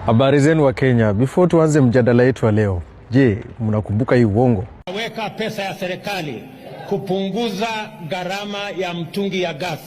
Habari zenu wa Kenya. Before tuanze mjadala yetu wa leo, je, mnakumbuka hii uongo? Weka pesa ya serikali kupunguza gharama ya mtungi ya gas.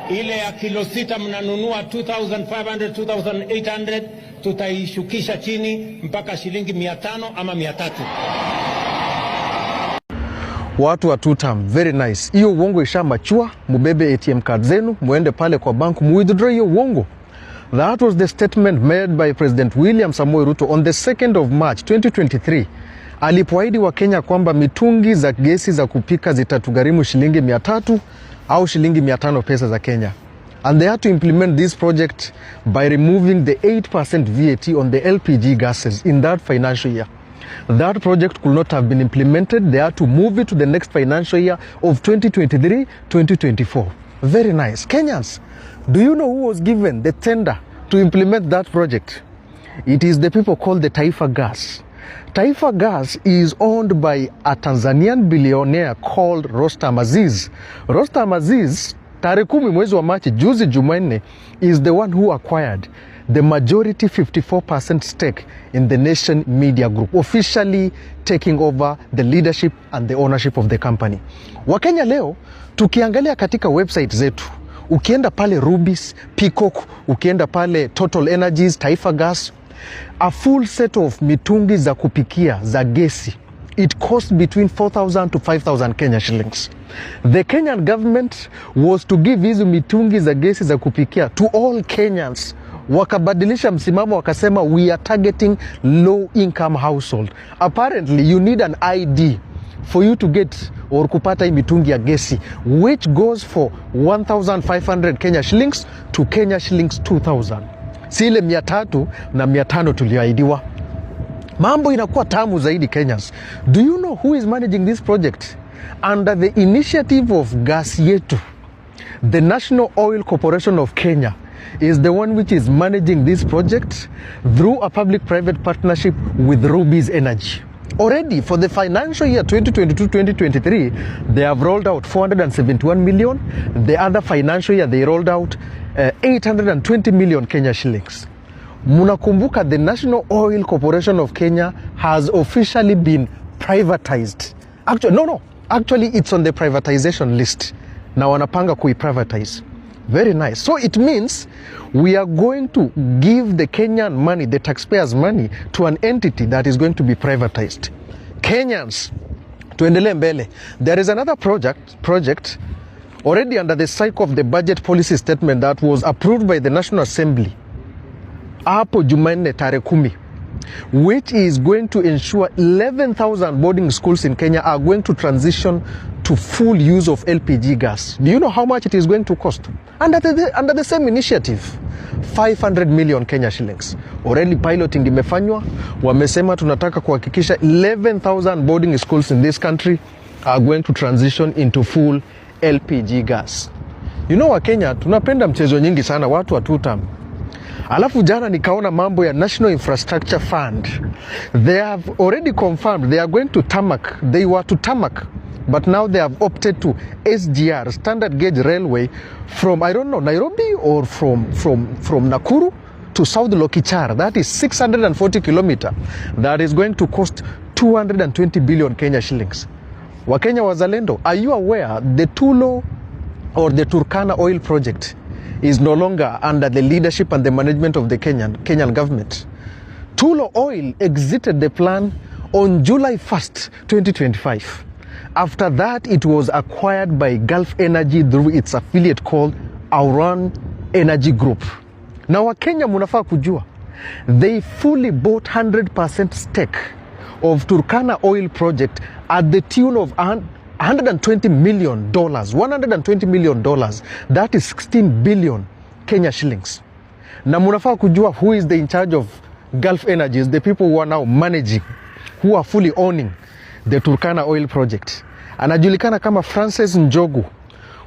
Ile ya kilo 6 mnanunua 2500, 2800, tutaishukisha chini mpaka shilingi 500 ama 300. Watu wa tutam, very nice. Hiyo uongo ishamachua, mubebe ATM card zenu, muende pale kwa bank, withdraw hiyo uongo. That was the statement made by President William Samoei Ruto on the 2nd of March 2023. Alipoahidi wa Kenya kwamba mitungi za gesi za kupika zitatugharimu shilingi 300 au shilingi 500 pesa za Kenya. And they had to implement this project by removing the 8% VAT on the LPG gases in that financial year. That project could not have been implemented. They had to move it to the next financial year of 2023-2024. Very nice. Kenyans, do you know who was given the tender to implement that project? It is the people called the Taifa Gas. Taifa Gas is owned by a Tanzanian billionaire called Rostam Aziz. Rostam Aziz, tarehe 10 mwezi wa Machi, juzi Jumanne, is the one who acquired the majority 54% stake in the Nation Media Group, officially taking over the leadership and the ownership of the company. Wakenya leo, tukiangalia katika website zetu, ukienda pale Rubis, Peacock, ukienda pale Total Energies, Taifa Gas, a full set of mitungi za kupikia za gesi, it cost between 4,000 to 5,000 Kenya shillings. The Kenyan government was to give hizo mitungi za gesi za kupikia to all Kenyans. Wakabadilisha msimamo, wakasema we are targeting low income household. Apparently you need an ID for you to get or kupata hii mitungi ya gesi, which goes for 1,500 Kenya shillings to Kenya shillings 2,000. Si ile 300 na 500 tulioahidiwa. Mambo inakuwa tamu zaidi, Kenyans. Do you know who is managing this project? Under the initiative of Gas Yetu, the National Oil Corporation of Kenya is the one which is managing this project through a public-private partnership with Rubis Energy. Already for the financial year 2022-2023, they have rolled out 471 million. The other financial year, they rolled out 820 million Kenya shillings. Munakumbuka, the National Oil Corporation of Kenya has officially been privatized. Actually, it's on the privatization list. Na wanapanga kui-privatize. Very nice. So it means we are going to give the Kenyan money, the taxpayers' money, to an entity that is going to be privatized. Kenyans, tuendelee mbele. There is another project already under the cycle of the budget policy statement that was approved by the National Assembly, hapo Jumanne tarehe 10, which is going to ensure 11,000 boarding schools in Kenya are going to transition to full use of LPG gas. Do you know how much it is going to cost? Under the same initiative, 500 million Kenya shillings. Already piloting imefanywa. Wamesema tunataka kuhakikisha 11,000 boarding schools in this country are going to transition into full LPG gas. You know wa Kenya, tunapenda mchezo nyingi sana, watu wa tutam. Alafu jana nikaona mambo ya National Infrastructure Fund. They have already confirmed they are going to tarmac. They were to tarmac, but now they have opted to SGR, standard gauge railway, from, I don't know, Nairobi or from Nakuru to South Lokichar. That is 640 kilometers. That is going to cost 220 billion Kenya shillings. Wakenya wazalendo, are you aware the Tulo or the Turkana oil project is no longer under the leadership and the management of the Kenyan government? Tulo Oil exited the plan on July 1st, 2025. After that, it was acquired by Gulf Energy through its affiliate called Auran Energy Group. Now, Wakenya munafaa kujua, they fully bought 100% stake of Turkana oil project at the tune of $120 million. $120 million. That is 16 billion Kenya shillings. Na munafaa kujua who is in charge of Gulf Energies, the people who are now managing, who are fully owning the Turkana oil project. Anajulikana kama Francis Njogu,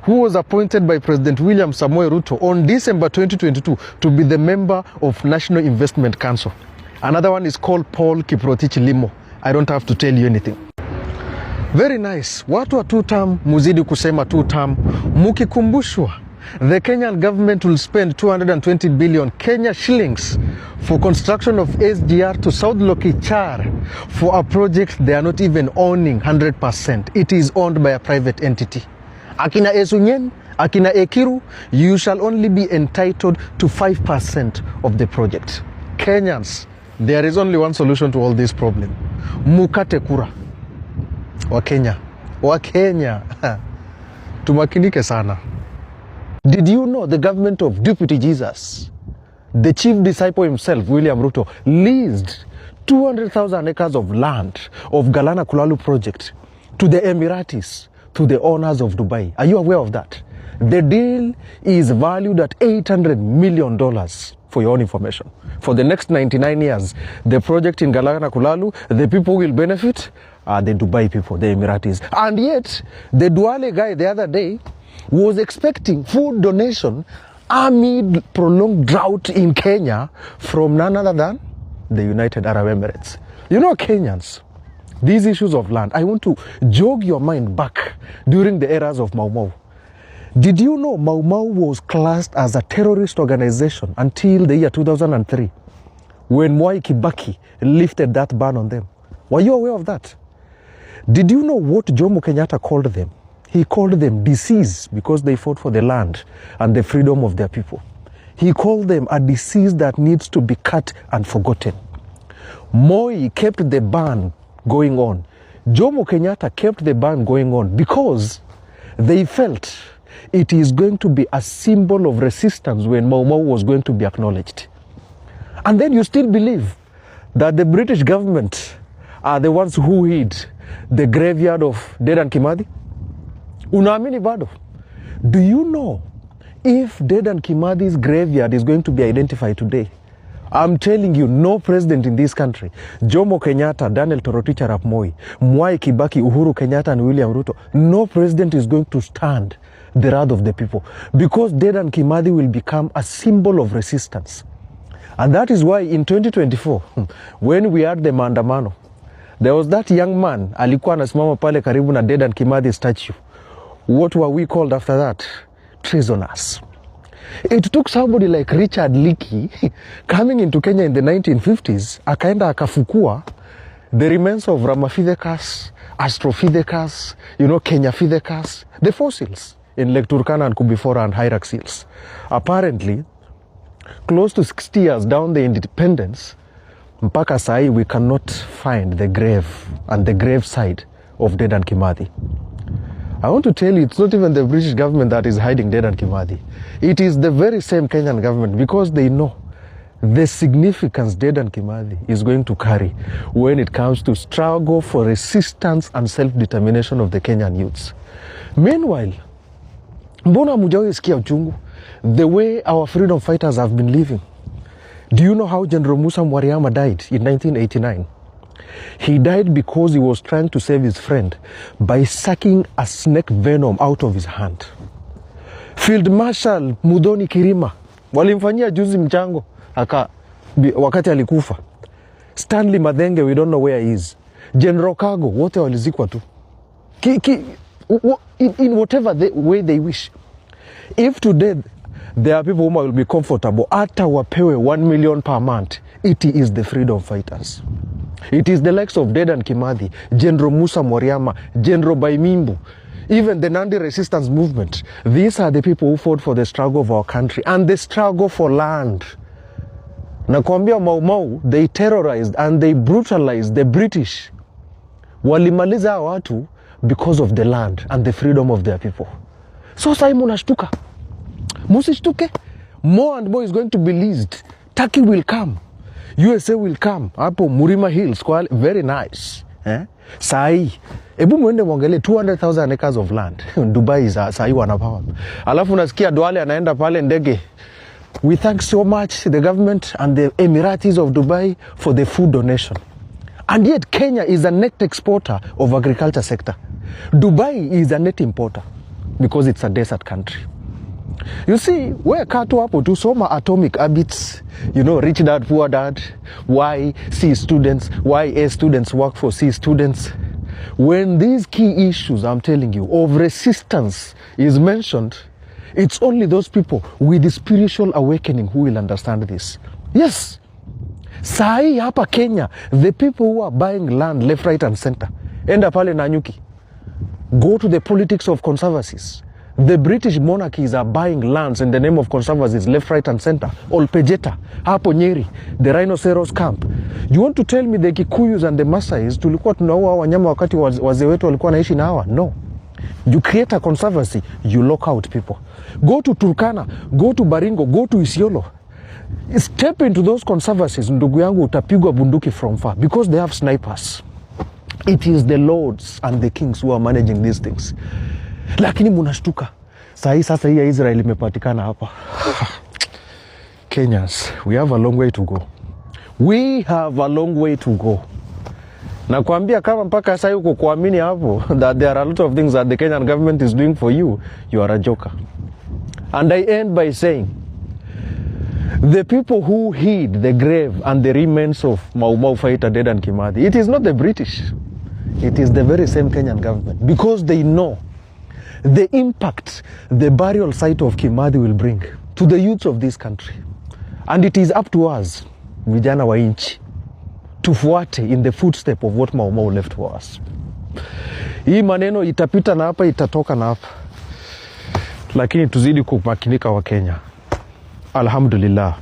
who was appointed by President William Samoei Ruto on December 2022 to be the member of National Investment Council. Another one is called Paul Kiprotich Limo. I don't have to tell you anything. Very nice. Watu wa tutam, muzidi kusema tutam, mukikumbushwa the Kenyan government will spend 220 billion Kenya shillings for construction of SGR to South Lokichar for a project they are not even owning 100%. It is owned by a private entity. Akina Esunyen, Akina Ekiru, you shall only be entitled to 5% of the project. Kenyans, there is only one solution to all this problem. Mukate kura. Wakenya. Wakenya. Tumakinike sana. Did you know the government of Deputy Jesus, the chief disciple himself, William Ruto, leased 200,000 acres of land of Galana Kulalu project to the Emiratis, to the owners of Dubai? Are you aware of that? The deal is valued at $800 million, for your own information. For the next 99 years, the project in Galana Kulalu, the people will benefit are the Dubai people, the Emiratis. And yet, the Duale guy the other day was expecting food donation amid prolonged drought in Kenya from none other than the United Arab Emirates. You know, Kenyans, these issues of land, I want to jog your mind back during the eras of Mau Mau. Did you know Mau Mau was classed as a terrorist organization until the year 2003 when Mwai Kibaki lifted that ban on them? Were you aware of that? Did you know what Jomo Kenyatta called them? He called them disease because they fought for the land and the freedom of their people. He called them a disease that needs to be cut and forgotten. Moi kept the ban going on. Jomo Kenyatta kept the ban going on because they felt it is going to be a symbol of resistance when Mau Mau was going to be acknowledged. And then you still believe that the British government are the ones who hid the graveyard of Dedan Kimathi? Unaamini bado? Do you know if Dedan Kimathi's graveyard is going to be identified today? I'm telling you, no president in this country, Jomo Kenyatta, Daniel Toroitich arap Moi, Mwai Kibaki, Uhuru Kenyatta and William Ruto, no president is going to stand the wrath of the people because Dedan Kimathi will become a symbol of resistance. And that is why in 2024, when we had the maandamano, there was that young man, alikuwa anasimama pale karibu na Dedan Kimathi statue. What were we called after that? Treasoners. It took somebody like Richard Leakey coming into Kenya in the 1950s, akaenda akafukua the remains of Ramapithecus, Astropithecus, Kenyapithecus, the fossils in Lake Turkana and Kubifora and Hyrax Hills. Apparently, close to 60 years down the independence, mpaka sai we cannot find the grave and the grave site of Dedan Kimathi. I want to tell you, it's not even the British government that is hiding Dedan Kimathi. It is the very same Kenyan government because they know the significance Dedan Kimathi is going to carry when it comes to struggle for resistance and self-determination of the Kenyan youths. Meanwhile, mbona mujawahi sikia uchungu? The way our freedom fighters have been living. Do you know how General Musa Mwariama died in 1989? He died because he was trying to save his friend by sucking a snake venom out of his hand. Field Marshal Muthoni Kirima walimfanyia juzi mchango wakati alikufa. Stanley Madenge, we don't know where he is. General Kago, wote walizikwa tu. In whatever way they wish. If today there are people who will be comfortable, ata wapewe 1 million per month, it is the freedom fighters. It is the likes of Dedan Kimathi, General Musa Mwariama, General Baimimbu, even the Nandi resistance movement. These are the people who fought for the struggle of our country and the struggle for land. Nakwambia Mau Mau, they terrorized and they brutalized the British. Walimaliza watu because of the land and the freedom of their people. So sai munashtuka. Musishtuke. More and more is going to be leased. Turkey will come. USA will come. Hapo Murima Hills, very nice. Sai, ebu mwende mwangele 200,000 acres of land. Dubai sai wanapawa. Alafu nasikia Duale anaenda pale ndege. We thank so much the government and the Emiratis of Dubai for the food donation. And yet Kenya is a net exporter of agriculture sector. Dubai is a net importer because it's a desert country. You see, where katu hapo tu soma atomic habits, rich dad, poor dad, why C students, why A students work for C students. When these key issues, I'm telling you, of resistance is mentioned, It's only those people with the spiritual awakening who will understand this. Yes. Sahi hapa Kenya, the people who are buying land left, right and center. Enda pale Nanyuki. Go to the politics of conservancies. The British monarchies are buying lands in the name of conservancies left, right and center. Olpejeta, hapo Nyeri, the rhinoceros camp. You want to tell me the Kikuyus and the Maasais tulikuwa tunaua wanyama wakati wazee wetu walikuwa naishi na hawa? No. You create a conservancy, you lock out people. Go to Turkana, go to Baringo, go to Isiolo. Step into those conservancies, ndugu yangu, utapigwa bunduki from far because they have snipers. It is the lords and the kings who are managing these things. Lakini munashtuka. Sasa hii ya Israel imepatikana hapa. Kenyans, we have a long way to go. We have a long way to go. Na kuambia kama mpaka sasa yuko kuamini hapo that there are a lot of things that the Kenyan government is doing for you, you are a joker. And I end by saying, the people who hid the grave and the remains of Mau Mau fighter Dedan Kimathi, it is not the British. It is the very same Kenyan government, because they know the impact the burial site of Kimathi will bring to the youth of this country. And it is up to us, vijana wa inchi, tufuate in the footstep of what Mau Mau left for us. Hii maneno itapita na hapa, itatoka na hapa. Lakini tuzidi kumakinika wa Kenya. Alhamdulillah.